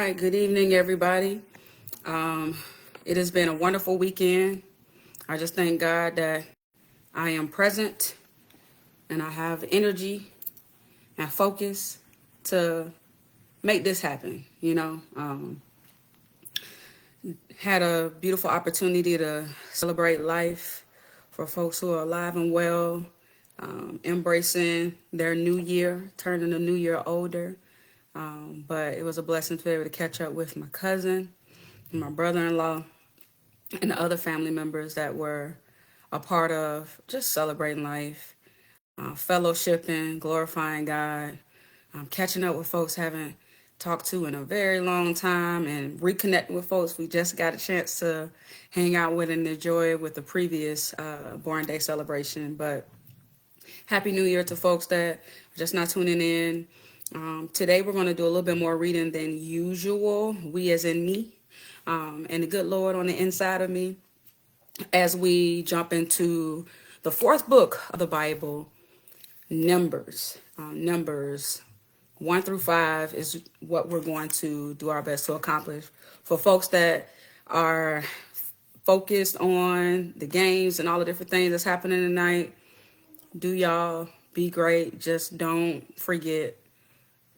right, good evening, everybody. Um, it has been a wonderful weekend. I just thank God that I am present and I have energy and focus to make this happen. Had a beautiful opportunity to celebrate life for folks who are alive and well, embracing their new year, turning the new year older. But it was a blessing to be able to catch up with my cousin, my brother-in-law, and the other family members that were a part of just celebrating life, fellowshipping, glorifying God, catching up with folks haven't talked to in a very long time, and reconnecting with folks we just got a chance to hang out with and enjoy with the previous Born Day celebration. But Happy New Year to folks that are just not tuning in. Today we're going to do a little bit more reading than usual. We as in me, and the good Lord on the inside of me, as we jump into the fourth book of the Bible, Numbers. Numbers 1 through 5 is what we're going to do our best to accomplish. For folks that are focused on the games and all the different things that's happening tonight, do y'all be great. Just don't forget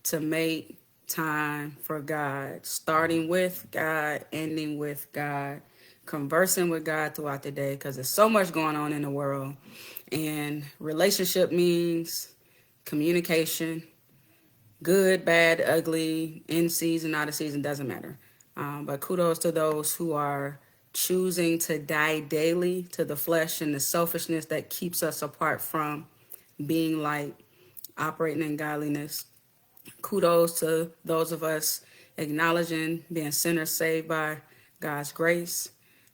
to make time for God, starting with God, ending with God, conversing with God throughout the day, because there's so much going on in the world. And relationship means communication, good, bad, ugly, in season, out of season, doesn't matter. But kudos to those who are choosing to die daily to the flesh and the selfishness that keeps us apart from being light, operating in godliness. Kudos to those of us acknowledging being sinners saved by God's grace,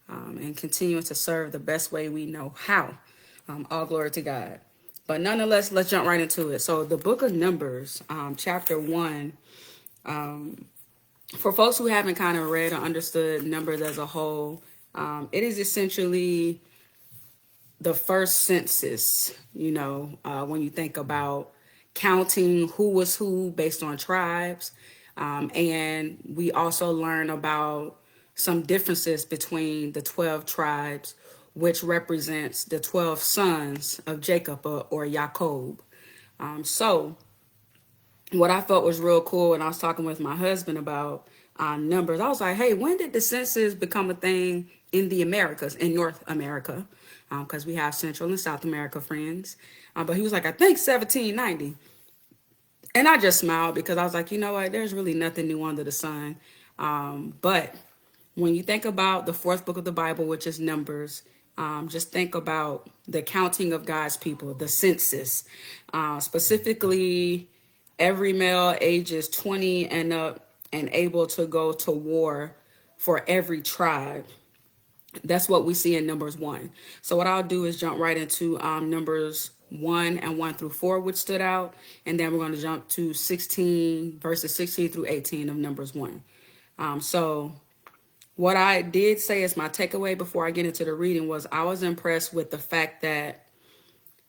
and continuing to serve the best way we know how. All glory to God. But nonetheless, let's jump right into it. So the book of Numbers, chapter 1, for folks who haven't kind of read or understood Numbers as a whole, it is essentially the first census, when you think about counting who was who based on tribes. And we also learn about some differences between the 12 tribes, which represents the 12 sons of Jacob, or Jacob. So what I thought was real cool when I was talking with my husband about numbers, I was like, hey, when did the census become a thing in the Americas, in North America? Because we have Central and South America friends. But he was like, I think 1790. And I just smiled because I was like, you know what? There's really nothing new under the sun. But when you think about the fourth book of the Bible, which is Numbers, just think about the counting of God's people, the census, specifically every male ages 20 and up and able to go to war for every tribe. That's what we see in Numbers 1. So what I'll do is jump right into Numbers 1 and 1 through 4, which stood out. And then we're going to jump to verses 16 through 18 of Numbers 1. So what I did say as my takeaway before I get into the reading was I was impressed with the fact that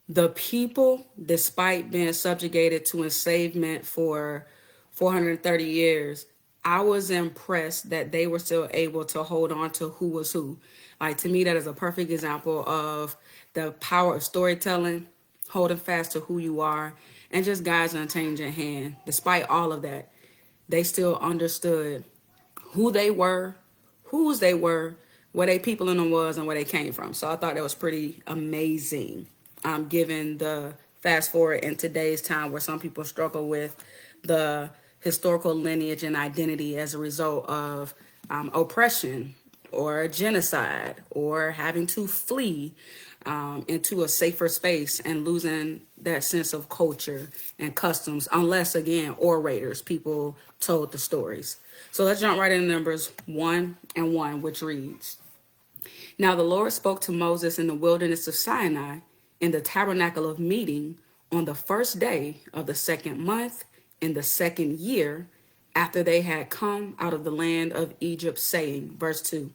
the people, despite being subjugated to enslavement for 430 years, I was impressed that they were still able to hold on to who was who. Like, to me, that is a perfect example of the power of storytelling, holding fast to who you are, and just God's unchanging hand. Despite all of that, they still understood who they were, whose they were, where they people in them was, and where they came from. So I thought that was pretty amazing, given the fast forward in today's time where some people struggle with the historical lineage and identity as a result of oppression or genocide or having to flee into a safer space and losing that sense of culture and customs, unless, again, orators, people told the stories. So let's jump right into Numbers 1 and 1, which reads, Now the Lord spoke to Moses in the wilderness of Sinai in the tabernacle of meeting on the first day of the second month in the second year after they had come out of the land of Egypt, saying, verse 2,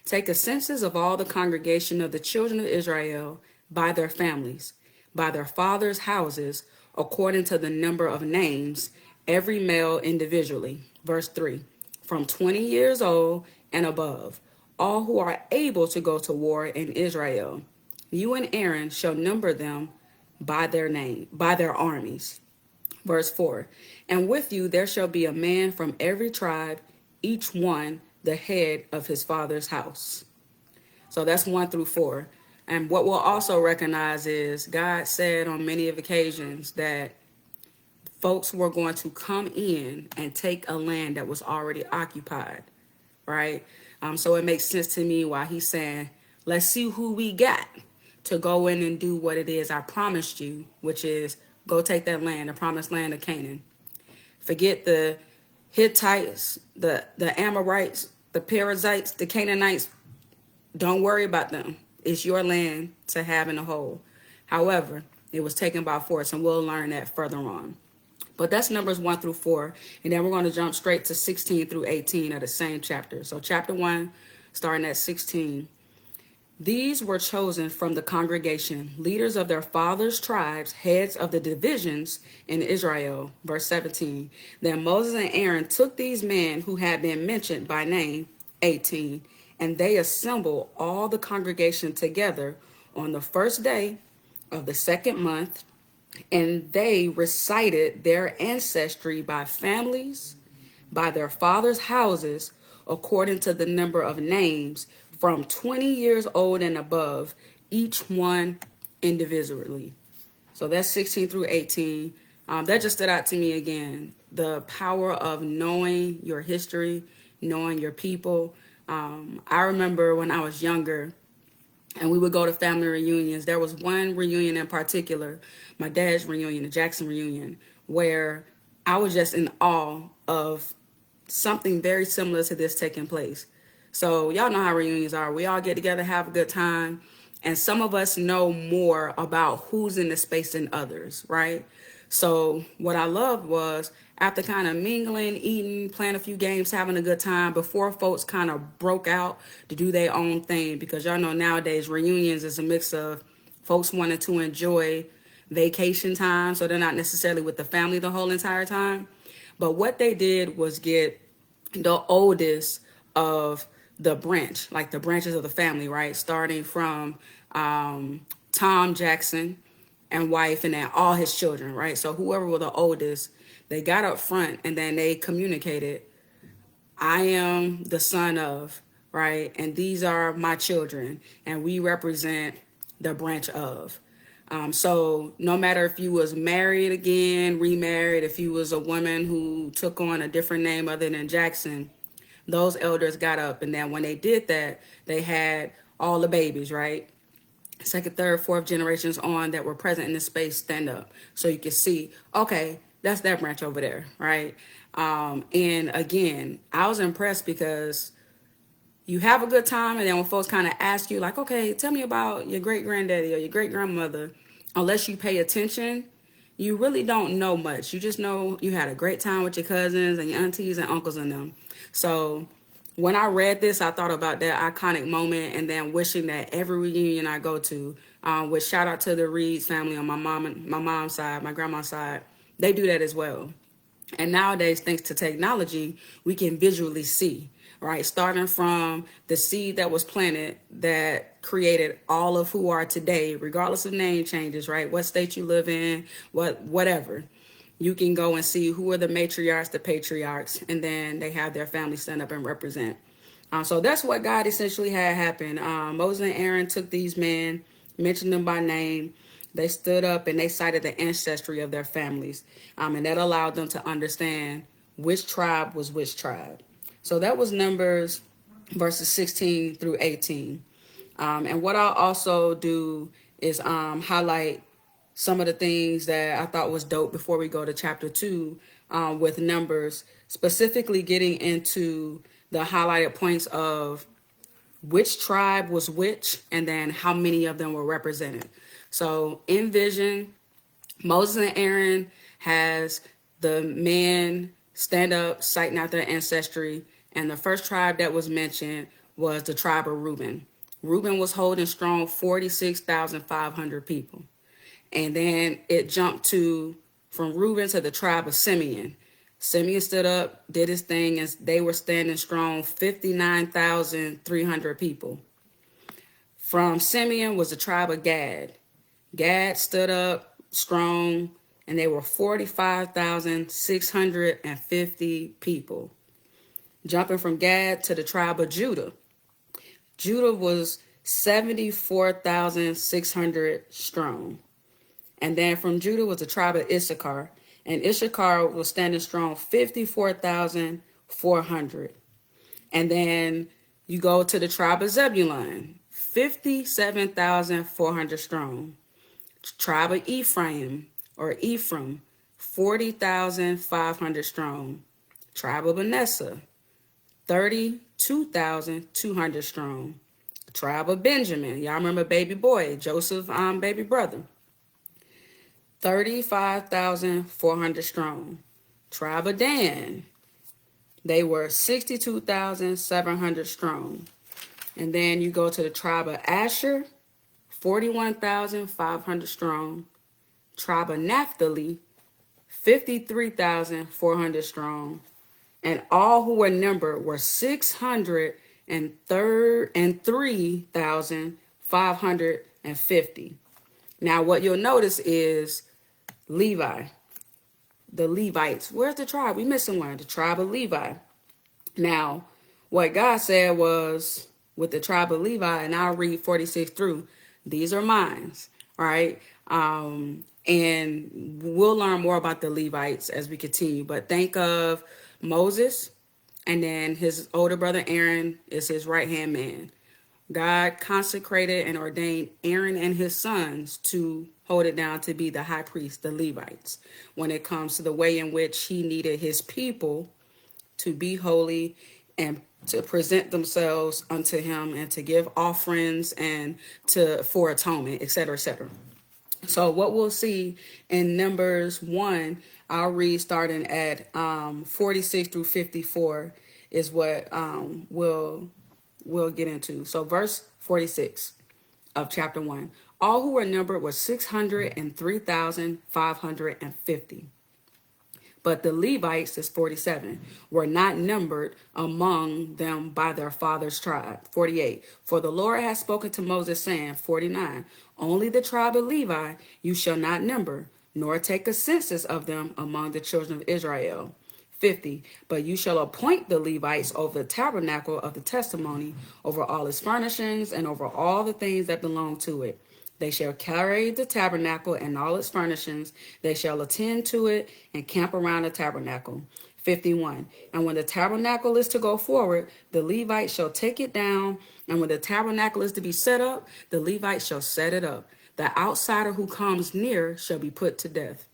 Take a census of all the congregation of the children of Israel by their families, by their fathers' houses, according to the number of names, every male individually. Verse 3, from 20 years old and above, all who are able to go to war in Israel. You and Aaron shall number them by their name, by their armies. Verse 4. And with you there shall be a man from every tribe, each one the head of his father's house. So that's 1 through 4. And what we'll also recognize is God said on many of occasions that folks were going to come in and take a land that was already occupied, right? So it makes sense to me why he's saying, let's see who we got to go in and do what it is I promised you, which is go take that land, the promised land of Canaan. Forget the Hittites, the Amorites, the Perizzites, the Canaanites. Don't worry about them. It's your land to have in a whole. However, it was taken by force, and we'll learn that further on. But that's Numbers 1 through 4. And then we're going to jump straight to 16 through 18 of the same chapter. So chapter 1, starting at 16. These were chosen from the congregation, leaders of their fathers' tribes, heads of the divisions in Israel. Verse 17. Then Moses and Aaron took these men who had been mentioned by name, 18, and they assembled all the congregation together on the first day of the second month, and they recited their ancestry by families, by their fathers' houses, according to the number of names, from 20 years old and above, each one individually. So that's 16 through 18. That just stood out to me again. The power of knowing your history, knowing your people. I remember when I was younger and we would go to family reunions. There was one reunion in particular, my dad's reunion, the Jackson reunion, where I was just in awe of something very similar to this taking place. So y'all know how reunions are. We all get together, have a good time. And some of us know more about who's in the space than others, right? So what I loved was after kind of mingling, eating, playing a few games, having a good time before folks kind of broke out to do their own thing. Because y'all know nowadays reunions is a mix of folks wanting to enjoy vacation time. So they're not necessarily with the family the whole entire time. But what they did was get the oldest of the branch, like the branches of the family, right? Starting from Tom Jackson and wife and then all his children, right? So whoever were the oldest, they got up front and then they communicated, I am the son of, right? And these are my children and we represent the branch of. So no matter if you was married again, remarried, if you was a woman who took on a different name other than Jackson, those elders got up, and then when they did that, they had all the babies, right? Second, third, fourth generations on that were present in the space stand up. So you can see, okay, that's that branch over there, right? And again, I was impressed because you have a good time, and then when folks kind of ask you, like, okay, tell me about your great granddaddy or your great grandmother, unless you pay attention, you really don't know much. You just know you had a great time with your cousins and your aunties and uncles and them. So when I read this, I thought about that iconic moment and then wishing that every reunion I go to, which shout out to the Reeds family on my mom's side, my grandma's side, they do that as well. And nowadays, thanks to technology, we can visually see, right? Starting from the seed that was planted that created all of who are today, regardless of name changes, right? What state you live in, whatever. You can go and see who are the matriarchs, the patriarchs, and then they have their family stand up and represent. So that's what God essentially had happen. Moses and Aaron took these men, mentioned them by name. They stood up and they cited the ancestry of their families. And that allowed them to understand which tribe was which tribe. So that was Numbers verses 16 through 18. And what I'll also do is highlight some of the things that I thought was dope before we go to chapter 2 with Numbers, specifically getting into the highlighted points of which tribe was which and then how many of them were represented. So in vision, Moses and Aaron has the men stand up, citing out their ancestry. And the first tribe that was mentioned was the tribe of Reuben. Reuben was holding strong 46,500 people. And then it jumped to from Reuben to the tribe of Simeon. Simeon stood up, did his thing, and they were standing strong, 59,300 people. From Simeon was the tribe of Gad. Gad stood up strong, and they were 45,650 people. Jumping from Gad to the tribe of Judah. Judah was 74,600 strong. And then from Judah was the tribe of Issachar. And Issachar was standing strong, 54,400. And then you go to the tribe of Zebulun, 57,400 strong. Tribe of Ephraim, 40,500 strong. Tribe of Manasseh, 32,200 strong. Tribe of Benjamin, y'all remember baby boy, Joseph, baby brother, 35,400 strong. Tribe of Dan, they were 62,700 strong. And then you go to the tribe of Asher, 41,500 strong. Tribe of Naphtali, 53,400 strong. And all who were numbered were 603,550. Now, what you'll notice is Levi, the Levites. Where's the tribe? We missing one, the tribe of Levi. Now, what God said was with the tribe of Levi, and I'll read 46 through, these are mines, right? And we'll learn more about the Levites as we continue, but think of Moses, and then his older brother Aaron is his right-hand man. God consecrated and ordained Aaron and his sons to hold it down to be the high priest, the Levites, when it comes to the way in which he needed his people to be holy and to present themselves unto him and to give offerings and for atonement, etc., etc. So what we'll see in Numbers 1, I'll read starting at 46 through 54 is what we'll get into. So verse 46 of chapter 1. All who were numbered were 603,550. But the Levites, is 47, were not numbered among them by their father's tribe. 48. For the Lord has spoken to Moses, saying, 49. Only the tribe of Levi you shall not number, nor take a census of them among the children of Israel. 50. But you shall appoint the Levites over the tabernacle of the testimony, over all its furnishings, and over all the things that belong to it. They shall carry the tabernacle and all its furnishings. They shall attend to it and camp around the tabernacle. 51. And when the tabernacle is to go forward, the Levites shall take it down. And when the tabernacle is to be set up, the Levites shall set it up. The outsider who comes near shall be put to death.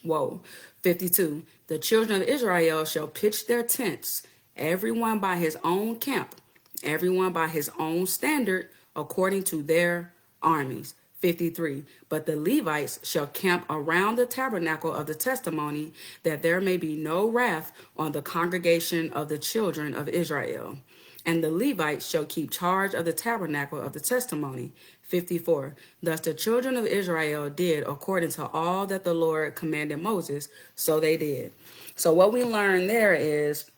Whoa. 52. The children of Israel shall pitch their tents, everyone by his own camp, everyone by his own standard, according to their armies. 53. But the Levites shall camp around the tabernacle of the testimony, that there may be no wrath on the congregation of the children of Israel. And the Levites shall keep charge of the tabernacle of the testimony. 54. Thus the children of Israel did according to all that the Lord commanded Moses, so they did. So what we learn there is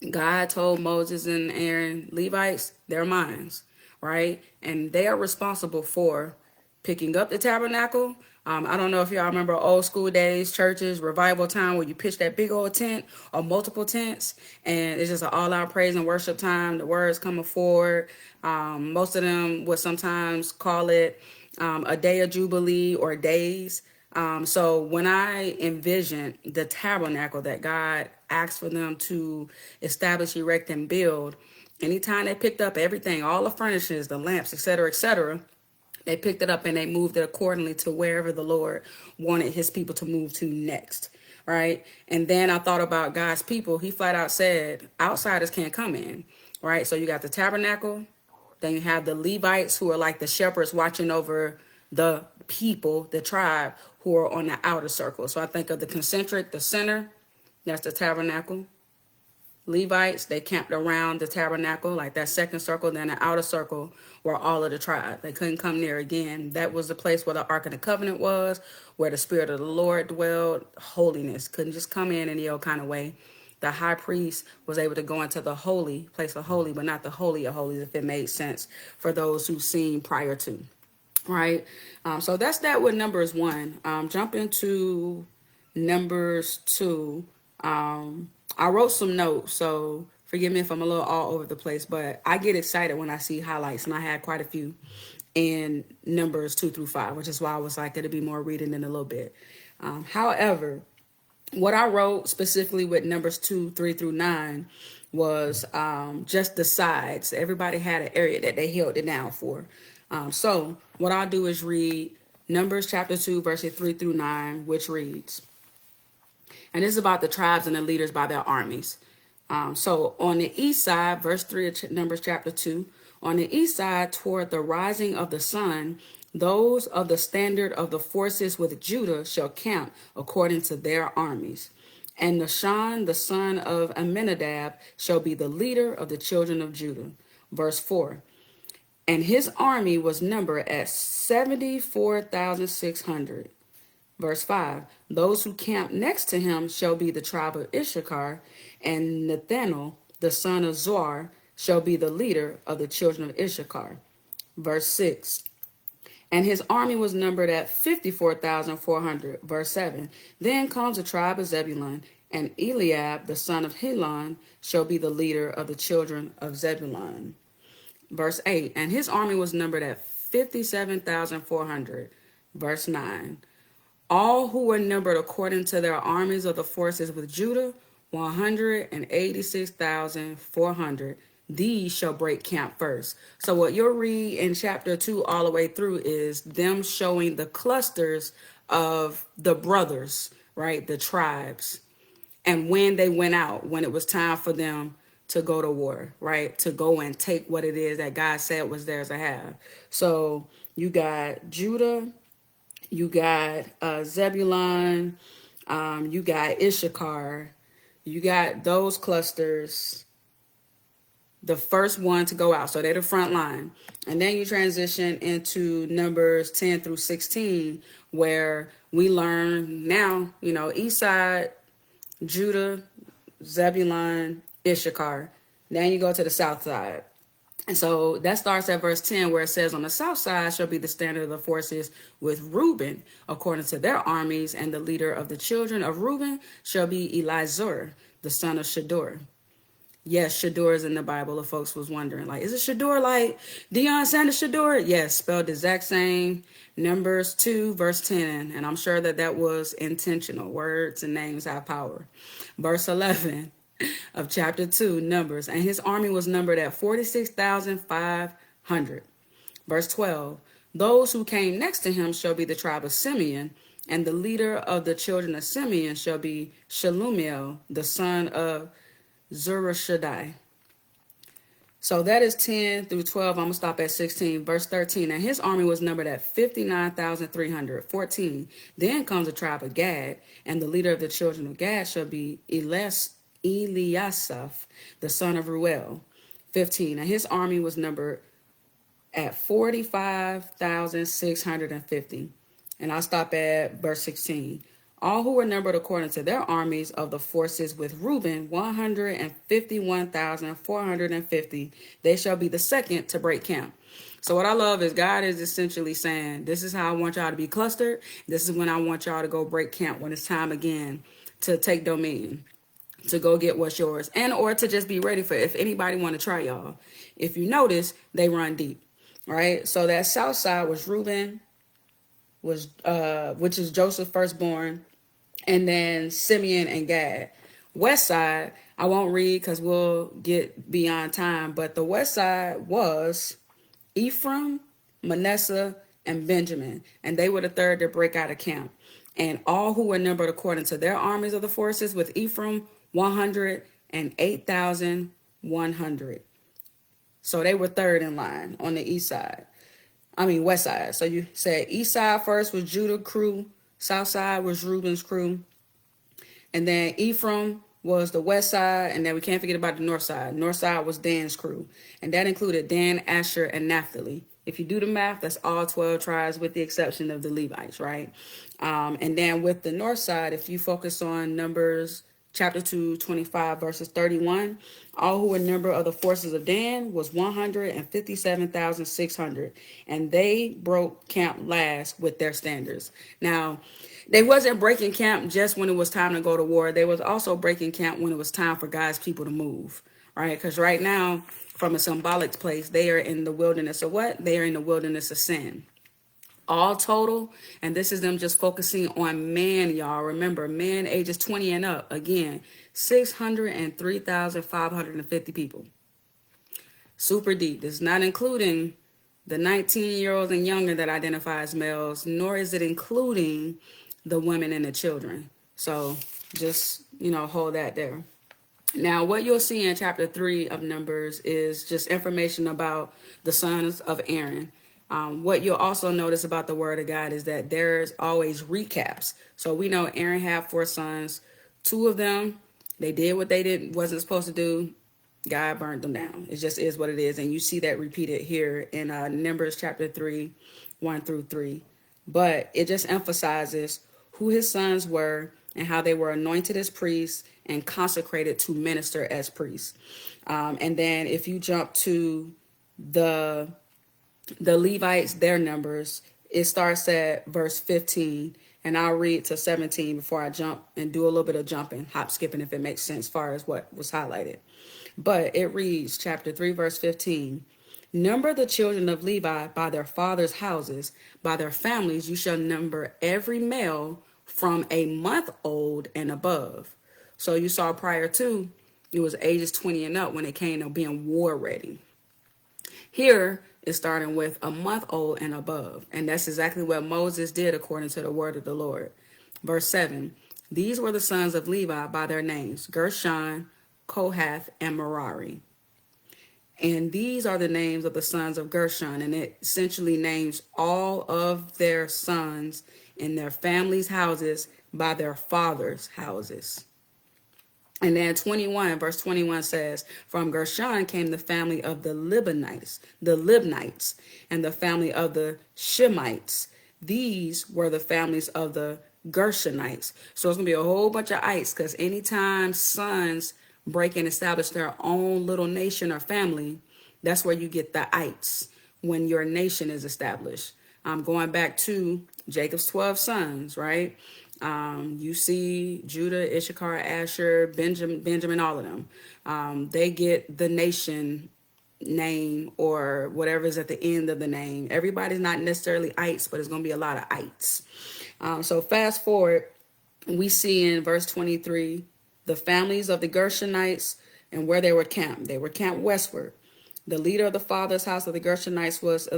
God told Moses and Aaron, Levites, they're mine, right? And they are responsible for picking up the tabernacle. I don't know if y'all remember old school days, churches, revival time, where you pitch that big old tent or multiple tents, and it's just an all-out praise and worship time. The words coming forward. Most of them would sometimes call it a day of Jubilee or days. So when I envision the tabernacle that God asked for them to establish, erect, and build, anytime they picked up everything, all the furnishings, the lamps, etc., they picked it up and they moved it accordingly to wherever the Lord wanted his people to move to next, right? And then I thought about God's people. He flat out said, outsiders can't come in, right? So you got the tabernacle, then you have the Levites, who are like the shepherds watching over the people, the tribe, who are on the outer circle. So I think of the concentric, the center, that's the tabernacle. Levites, they camped around the tabernacle, like that second circle. Then the outer circle were all of the tribe. They couldn't come near again. That was the place where the Ark of the Covenant was, where the Spirit of the Lord dwelled. Holiness couldn't just come in any old kind of way. The high priest was able to go into the holy place of holy, but not the holy of holies, if it made sense for those who've seen prior to. Right. So that's that with Numbers 1. Jump into Numbers 2. I wrote some notes, so forgive me if I'm a little all over the place, but I get excited when I see highlights, and I had quite a few in Numbers 2 through 5, which is why I was like, it'll be more reading in a little bit. However, what I wrote specifically with Numbers 2, 3 through 9 was just the sides. Everybody had an area that they held it down for. So what I'll do is read Numbers chapter 2, verses 3 through 9, which reads, and this is about the tribes and the leaders by their armies. So on the east side, verse 3 of Numbers chapter 2, on the east side toward the rising of the sun, those of the standard of the forces with Judah shall camp according to their armies. And Nahshon, the son of Amminadab, shall be the leader of the children of Judah. Verse 4. And his army was numbered at 74,600. Verse 5, those who camp next to him shall be the tribe of Issachar, and Nathanael, the son of Zoar, shall be the leader of the children of Issachar. Verse 6, and his army was numbered at 54,400. Verse 7, then comes the tribe of Zebulun, and Eliab, the son of Helon, shall be the leader of the children of Zebulun. Verse 8, and his army was numbered at 57,400. Verse 9, all who were numbered according to their armies of the forces with Judah, 186,400. These shall break camp first. So what you'll read in chapter 2 all the way through is them showing the clusters of the brothers, right? The tribes. And when they went out, when it was time for them to go to war, right? To go and take what it is that God said was theirs to have. So you got Judah, you got Zebulun, you got Issachar, you got those clusters, the first one to go out. So they're the front line. And then you transition into Numbers 10 through 16, where we learn now, east side, Judah, Zebulun, Issachar. Then you go to the south side. And so that starts at verse 10, where it says, on the south side shall be the standard of the forces with Reuben, according to their armies, and the leader of the children of Reuben shall be Elizur, the son of Shador. Yes, Shador is in the Bible, if folks was wondering. Like, is it Shador like Deion Sanders Shador? Yes, spelled the exact same. Numbers 2, verse 10. And I'm sure that was intentional. Words and names have power. Verse 11 of chapter 2, Numbers. And his army was numbered at 46,500. Verse 12. Those who came next to him shall be the tribe of Simeon, and the leader of the children of Simeon shall be Shelumiel, the son of Zurishaddai. So that is 10 through 12. I'm going to stop at 16. Verse 13. And his army was numbered at 59,300. 14. Then comes the tribe of Gad, and the leader of the children of Gad shall be Eliasaph, the son of Ruel. 15. And his army was numbered at 45,650. And I'll stop at verse 16. All who were numbered according to their armies of the forces with Reuben, 151,450. They shall be the second to break camp. So what I love is God is essentially saying, this is how I want y'all to be clustered. This is when I want y'all to go break camp, when it's time again to take dominion, to go get what's yours, and or to just be ready for if anybody want to try y'all. If you notice, they run deep, right? So that south side was Reuben, which is Joseph's firstborn, and then Simeon and Gad. West side, I won't read because we'll get beyond time, but the west side was Ephraim, Manasseh, and Benjamin, and they were the third to break out of camp. And all who were numbered according to their armies of the forces with Ephraim, 108,100. So they were third in line on the west side. So you said east side first was Judah crew, south side was Reuben's crew, and then Ephraim was the west side, and then we can't forget about the north side. North side was Dan's crew, and that included Dan, Asher, and Naphtali. If you do the math, that's all 12 tribes with the exception of the Levites, right? And then with the north side, if you focus on Numbers chapter 2, 25 verses 31, all who were number of the forces of Dan was 157,600, and they broke camp last with their standards. Now, they wasn't breaking camp just when it was time to go to war. They was also breaking camp when it was time for God's people to move, right? Because right now, from a symbolic place, they are in the wilderness of what? They are in the wilderness of sin. All total, and this is them just focusing on man, y'all. Remember, man ages 20 and up. Again, 603,550 people. Super deep. This is not including the 19-year-olds and younger that identify as males, nor is it including the women and the children. So just, hold that there. Now, what you'll see in chapter 3 of Numbers is just information about the sons of Aaron. What you'll also notice about the word of God is that there's always recaps. So we know Aaron had 4 sons. 2 of them, they did what they wasn't supposed to do. God burned them down. It just is what it is. And you see that repeated here in Numbers chapter 3, 1 through 3. But it just emphasizes who his sons were and how they were anointed as priests and consecrated to minister as priests. And then if you jump to the Levites, their numbers, it starts at verse 15. And I'll read to 17 before I jump and do a little bit of jumping, hop skipping, if it makes sense as far as what was highlighted. But it reads, chapter 3, verse 15. Number the children of Levi by their fathers' houses, by their families, you shall number every male from a month old and above. So you saw prior to, it was ages 20 and up when it came to being war ready. Here is starting with a month old and above. And that's exactly what Moses did according to the word of the Lord. Verse 7, these were the sons of Levi by their names, Gershon, Kohath, and Merari. And these are the names of the sons of Gershon. And it essentially names all of their sons in their families' houses by their fathers' houses. And then verse 21 says, from Gershon came the family of the Libnites, and the family of the Shemites. These were the families of the Gershonites. So it's going to be a whole bunch of ites, because anytime sons break and establish their own little nation or family, that's where you get the ites when your nation is established. Going back to Jacob's 12 sons, right? You see Judah, Issachar, Asher, Benjamin, all of them. They get the nation name or whatever is at the end of the name. Everybody's not necessarily ites, but it's going to be a lot of ites. So fast forward, we see in verse 23, the families of the Gershonites and where they were camped. They were camped westward. The leader of the father's house of the Gershonites was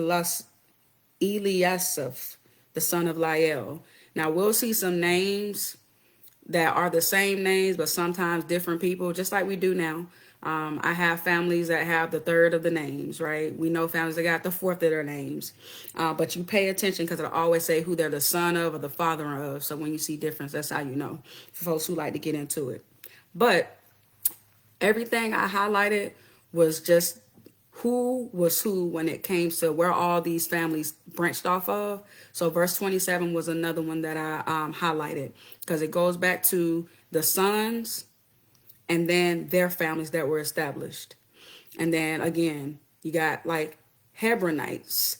Eliasaph, the son of Lael. Now, we'll see some names that are the same names, but sometimes different people, just like we do now. I have families that have the third of the names, right? We know families that got the fourth of their names. But you pay attention because it'll always say who they're the son of or the father of. So when you see difference, that's how you know, for folks who like to get into it. But everything I highlighted was just who was who when it came to where all these families branched off of. So verse 27 was another one that I highlighted because it goes back to the sons and then their families that were established. And then again, you got like Hebronites,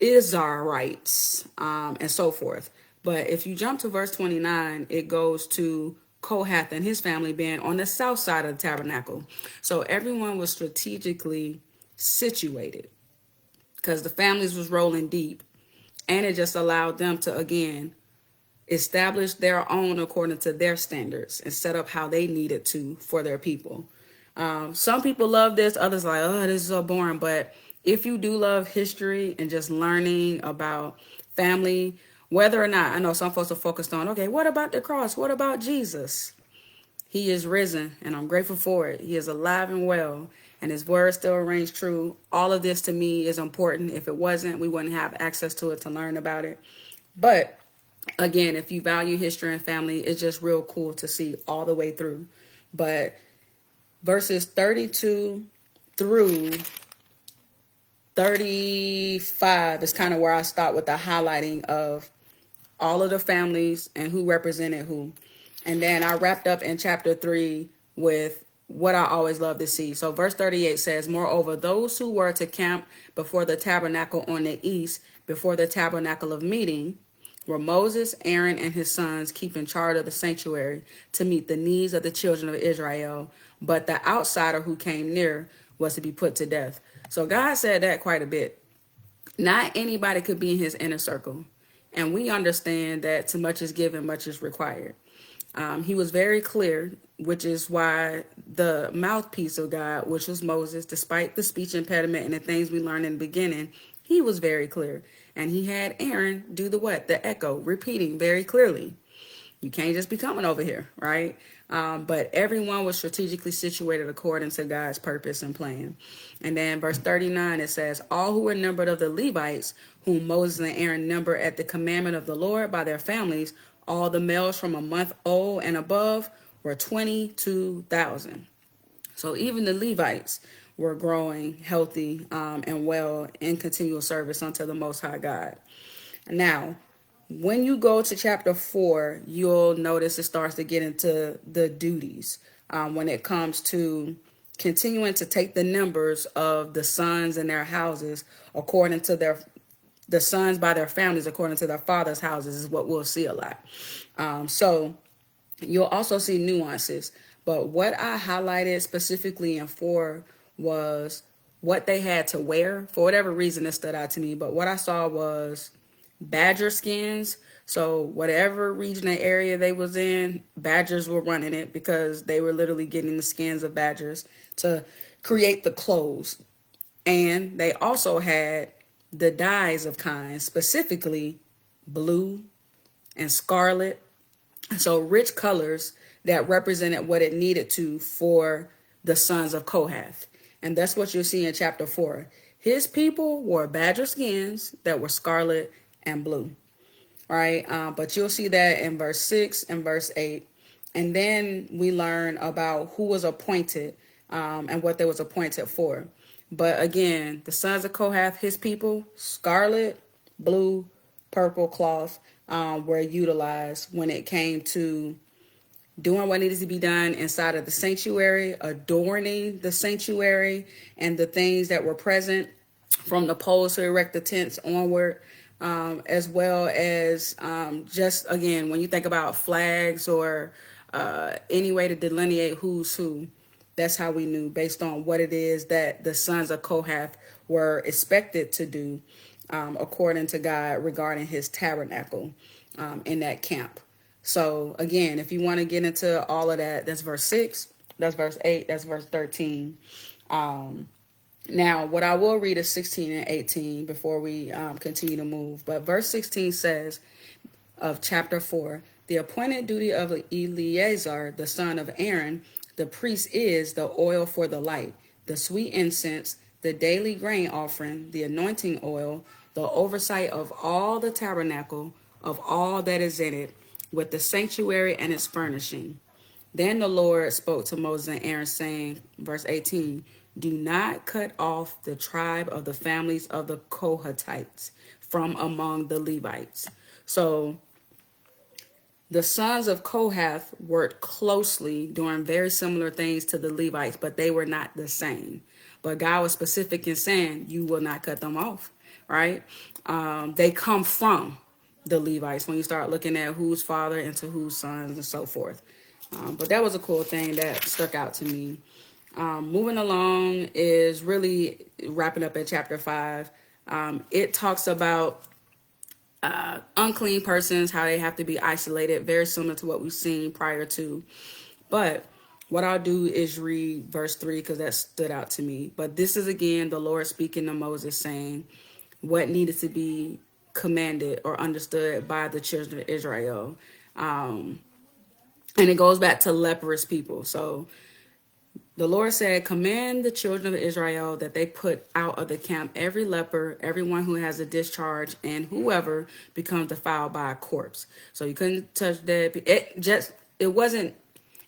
Izharites, and so forth. But if you jump to verse 29, it goes to Kohath and his family being on the south side of the tabernacle. So everyone was strategically situated because the families was rolling deep, and it just allowed them to, again, establish their own according to their standards and set up how they needed to for their people. Some people love this, others like, oh, this is so boring. But if you do love history and just learning about family, whether or not, I know some folks are focused on, okay, what about the cross? What about Jesus? He is risen, and I'm grateful for it. He is alive and well, and his word still remains true. All of this to me is important. If it wasn't, we wouldn't have access to it to learn about it. But Again, if you value history and family, it's just real cool to see all the way through. But verses 32 through 35 is kind of where I start with the highlighting of all of the families and who represented who. And then I wrapped up in chapter 3 with what I always love to see. So verse 38 says, moreover, those who were to camp before the tabernacle on the east, before the tabernacle of meeting, were Moses, Aaron, and his sons keeping charge of the sanctuary to meet the needs of the children of Israel. But the outsider who came near was to be put to death. So God said that quite a bit. Not anybody could be in his inner circle. And we understand that too much is given, much is required. He was very clear, which is why the mouthpiece of God, which was Moses, despite the speech impediment and the things we learned in the beginning, he was very clear. And he had Aaron do the what? The echo, repeating very clearly. You can't just be coming over here, right? But everyone was strategically situated according to God's purpose and plan. And then verse 39, it says, all who were numbered of the Levites, whom Moses and Aaron numbered at the commandment of the Lord by their families, all the males from a month old and above were 22,000. So even the Levites were growing healthy and well in continual service unto the Most High God. Now, when you go to chapter 4, you'll notice it starts to get into the duties when it comes to continuing to take the numbers of the sons and their houses according to the sons by their families according to their father's houses is what we'll see a lot. So you'll also see nuances. But what I highlighted specifically in 4 was what they had to wear. For whatever reason, it stood out to me. But what I saw was badger skins. So whatever region or area they was in, badgers were running it because they were literally getting the skins of badgers to create the clothes. And they also had the dyes of kinds, specifically blue and scarlet. So rich colors that represented what it needed to for the sons of Kohath. And that's what you'll see in chapter 4. His people wore badger skins that were scarlet and blue. All right. But you'll see that in verse 6 and verse 8. And then we learn about who was appointed and what they was appointed for. But again, the sons of Kohath, his people, scarlet, blue, purple cloth were utilized when it came to doing what needed to be done inside of the sanctuary, adorning the sanctuary, and the things that were present from the poles to erect the tents onward, as well as just, again, when you think about flags or any way to delineate who's who, that's how we knew based on what it is that the sons of Kohath were expected to do according to God regarding his tabernacle in that camp. So again, if you want to get into all of that, that's verse 6, that's verse 8, that's verse 13. Now, what I will read is 16 and 18 before we continue to move. But verse 16 says of chapter 4, the appointed duty of Eleazar, the son of Aaron, the priest, is the oil for the light, the sweet incense, the daily grain offering, the anointing oil, the oversight of all the tabernacle, of all that is in it, with the sanctuary and its furnishing. Then the Lord spoke to Moses and Aaron, saying, verse 18, do not cut off the tribe of the families of the Kohathites from among the Levites. So the sons of Kohath worked closely doing very similar things to the Levites, but they were not the same. But God was specific in saying, you will not cut them off, right? They come from the Levites when you start looking at whose father into whose sons and so forth. But that was a cool thing that stuck out to me. Moving along is really wrapping up at chapter 5. It talks about unclean persons, how they have to be isolated, very similar to what we've seen prior to. But what I'll do is read verse 3 because that stood out to me. But this is again the Lord speaking to Moses, saying what needed to be commanded or understood by the children of Israel. And it goes back to leprous people. So The Lord said, command the children of Israel that they put out of the camp every leper, everyone who has a discharge, and whoever becomes defiled by a corpse. So you couldn't touch dead. It wasn't,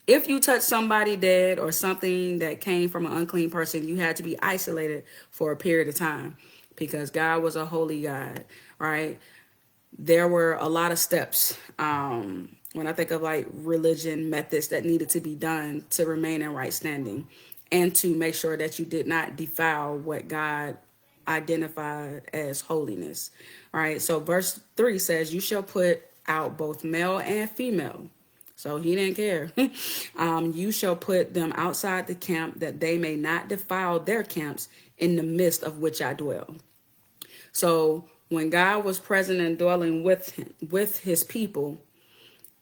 if you touch somebody dead or something that came from an unclean person, you had to be isolated for a period of time because God was a holy God, right? There were a lot of steps. When I think of like religion methods that needed to be done to remain in right standing and to make sure that you did not defile what God identified as holiness. All right. So verse 3 says, you shall put out both male and female. So he didn't care. You shall put them outside the camp that they may not defile their camps in the midst of which I dwell. So when God was present and dwelling with his people,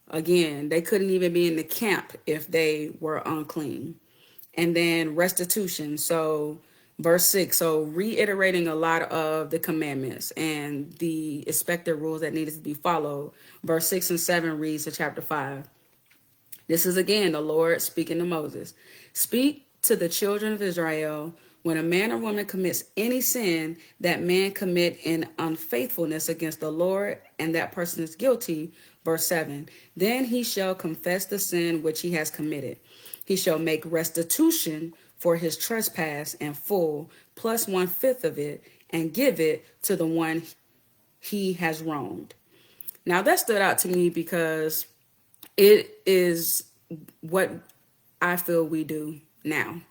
again, they couldn't even be in the camp if they were unclean. And then restitution. So verse 6, so reiterating a lot of the commandments and the expected rules that needed to be followed. Verse 6 and 7 reads to chapter 5. This is again the Lord speaking to Moses. Speak to the children of Israel, when a man or woman commits any sin that man commit in unfaithfulness against the Lord, and that person is guilty, verse 7, then he shall confess the sin which he has committed. He shall make restitution for his trespass in full, plus 1/5 of it, and give it to the one he has wronged. Now that stood out to me because it is what I feel we do now,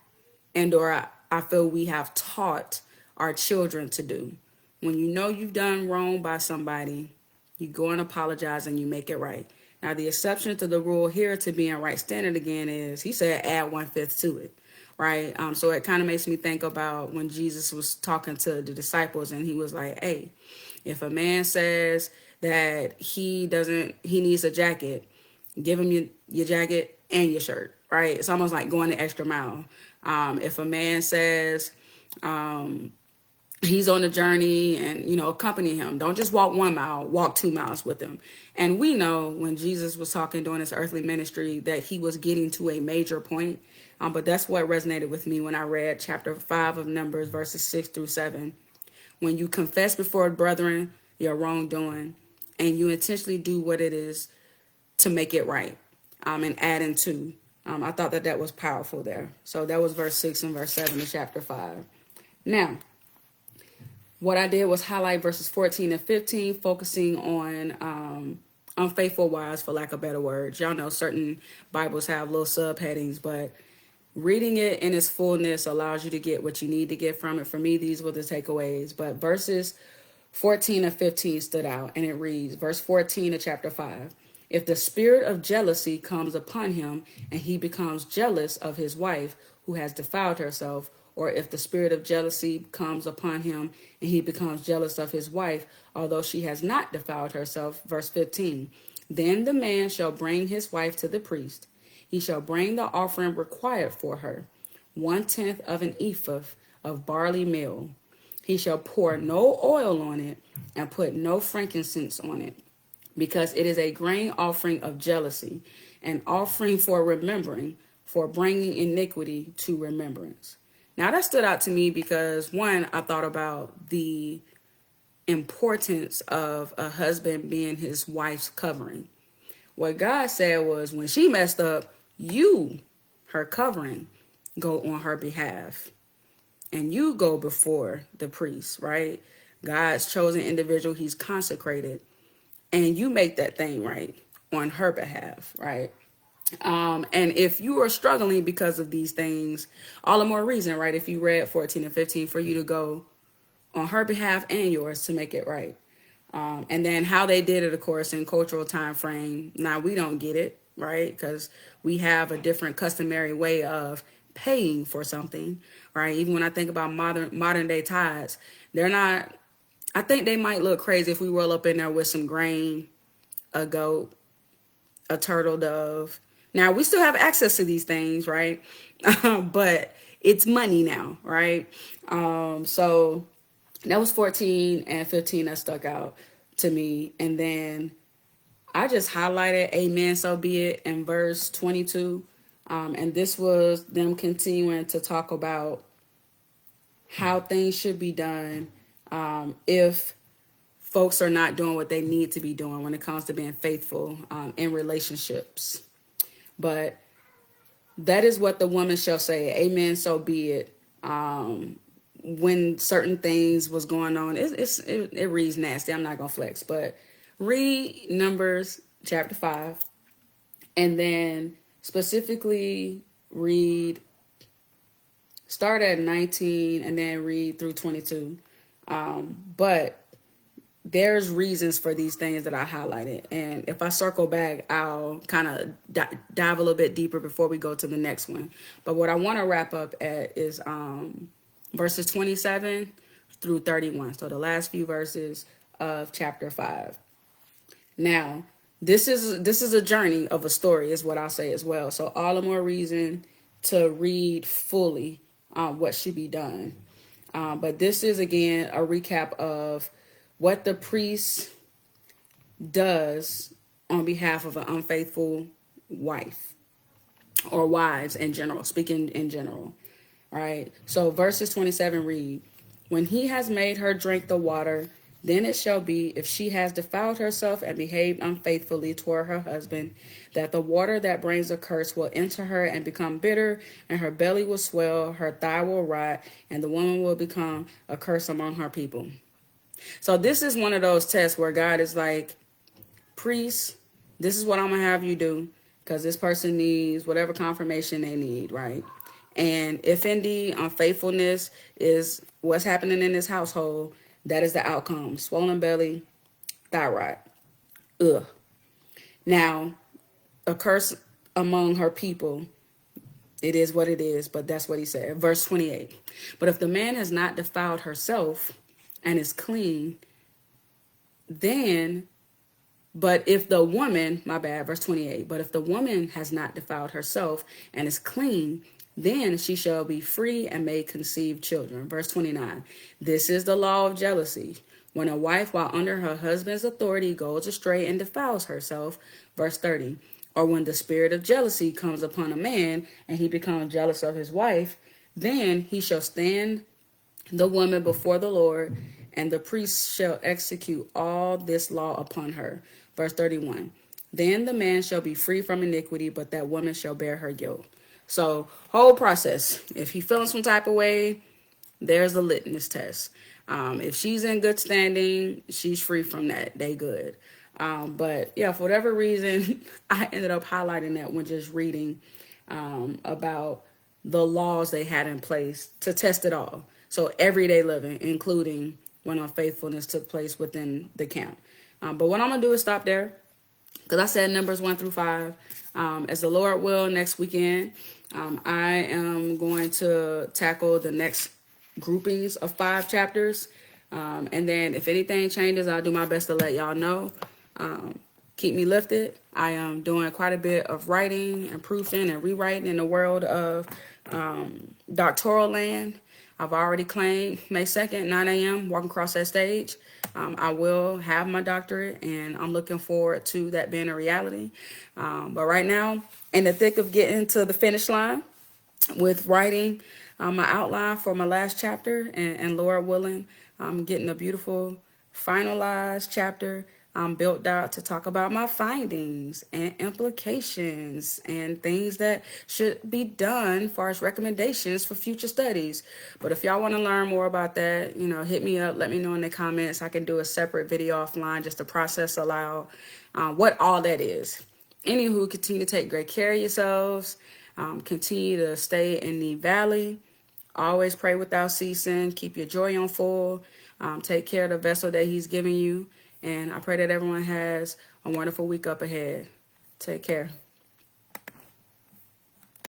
and or I feel we have taught our children to do. When you know you've done wrong by somebody, you go and apologize and you make it right. Now, the exception to the rule here to being right standard again is, he said, add 1/5 to it, right? So it kind of makes me think about when Jesus was talking to the disciples and he was like, hey, if a man says that he needs a jacket, give him your jacket and your shirt, right? It's almost like going the extra mile. If a man says he's on a journey and, accompany him, don't just walk 1 mile, walk 2 miles with him. And we know when Jesus was talking during his earthly ministry that he was getting to a major point. But that's what resonated with me when I read chapter 5 of Numbers, verses 6 through 7. When you confess before brethren your wrongdoing and you intentionally do what it is to make it right, and adding to. I thought that was powerful there. So that was verse 6 and verse 7 in chapter 5. Now, what I did was highlight verses 14 and 15, focusing on unfaithful wives, for lack of better words. Y'all know certain Bibles have little subheadings, but reading it in its fullness allows you to get what you need to get from it. For me, these were the takeaways. But verses 14 and 15 stood out, and it reads, verse 14 of chapter 5. If the spirit of jealousy comes upon him and he becomes jealous of his wife who has defiled herself, or if the spirit of jealousy comes upon him and he becomes jealous of his wife, although she has not defiled herself, verse 15, then the man shall bring his wife to the priest. He shall bring the offering required for her, 1/10 of an ephah of barley meal. He shall pour no oil on it and put no frankincense on it, because it is a grain offering of jealousy, an offering for remembering, for bringing iniquity to remembrance. Now that stood out to me because, one, I thought about the importance of a husband being his wife's covering. What God said was, when she messed up, you, her covering, go on her behalf. And you go before the priest, right? God's chosen individual, he's consecrated. And you make that thing right on her behalf, right? And if you are struggling because of these things, all the more reason, right? If you read 14 and 15, for you to go on her behalf and yours to make it right. And then how they did it, of course, in cultural time frame. Now, we don't get it, right? Because we have a different customary way of paying for something, right? Even when I think about modern day tithes, they're not, I think they might look crazy if we roll up in there with some grain, a goat, a turtle dove. Now, we still have access to these things, right? But it's money now, right? So that was 14 and 15 that stuck out to me. And then I just highlighted amen, so be it, in verse 22, And this was them continuing to talk about how things should be done if folks are not doing what they need to be doing when it comes to being faithful in relationships. But that is what the woman shall say. Amen. So be it. When certain things was going on, it reads nasty. I'm not gonna flex, but read Numbers chapter 5, and then specifically read start at 19 and then read through 22. But there's reasons for these things that I highlighted. And if I circle back, I'll kind of dive a little bit deeper before we go to the next one. But what I want to wrap up at is verses 27 through 31. So the last few verses of chapter 5. Now, this is a journey of a story is what I'll say as well. So all the more reason to read fully what should be done. But this is, again, a recap of what the priest does on behalf of an unfaithful wife or wives in general, speaking in general, right? So verses 27 read, when he has made her drink the water, then it shall be, if she has defiled herself and behaved unfaithfully toward her husband, that the water that brings a curse will enter her and become bitter, and her belly will swell, her thigh will rot, and the woman will become a curse among her people. So this is one of those tests where God is like, priest, this is what I'm going to have you do, because this person needs whatever confirmation they need, right? And if indeed unfaithfulness is what's happening in this household, that is the outcome. Swollen belly, thyroid. Ugh. Now, a curse among her people, it is what it is, but that's what he said. Verse 28. But if the man has not defiled herself and is clean, but if the woman, my bad, verse 28, but if the woman has not defiled herself and is clean, then she shall be free and may conceive children. Verse 29, this is the law of jealousy. When a wife, while under her husband's authority, goes astray and defiles herself. Verse 30, or when the spirit of jealousy comes upon a man and he becomes jealous of his wife, then he shall stand the woman before the Lord, and the priest shall execute all this law upon her. Verse 31, then the man shall be free from iniquity, but that woman shall bear her guilt. So, whole process. If he feeling some type of way, there's a litmus test. If she's in good standing, she's free from that. They good. But yeah, for whatever reason, I ended up highlighting that when just reading about the laws they had in place to test it all. So everyday living, including when unfaithfulness took place within the camp. But what I'm going to do is stop there, because I said Numbers 1 through 5. As the Lord will, next weekend, I am going to tackle the next groupings of 5 chapters. And then if anything changes, I'll do my best to let y'all know. Keep me lifted. I am doing quite a bit of writing and proofing and rewriting in the world of doctoral land. I've already claimed May 2nd, 9 a.m., walking across that stage. I will have my doctorate, and I'm looking forward to that being a reality. But right now, in the thick of getting to the finish line with writing my outline for my last chapter, and Lord willing, I'm getting a beautiful finalized chapter built out to talk about my findings and implications and things that should be done as far as recommendations for future studies. But if y'all want to learn more about that, hit me up, let me know in the comments. I can do a separate video offline just to process aloud what all that is. Anywho, continue to take great care of yourselves. Continue to stay in the valley. Always pray without ceasing. Keep your joy on full. Take care of the vessel that he's giving you. And I pray that everyone has a wonderful week up ahead. Take care.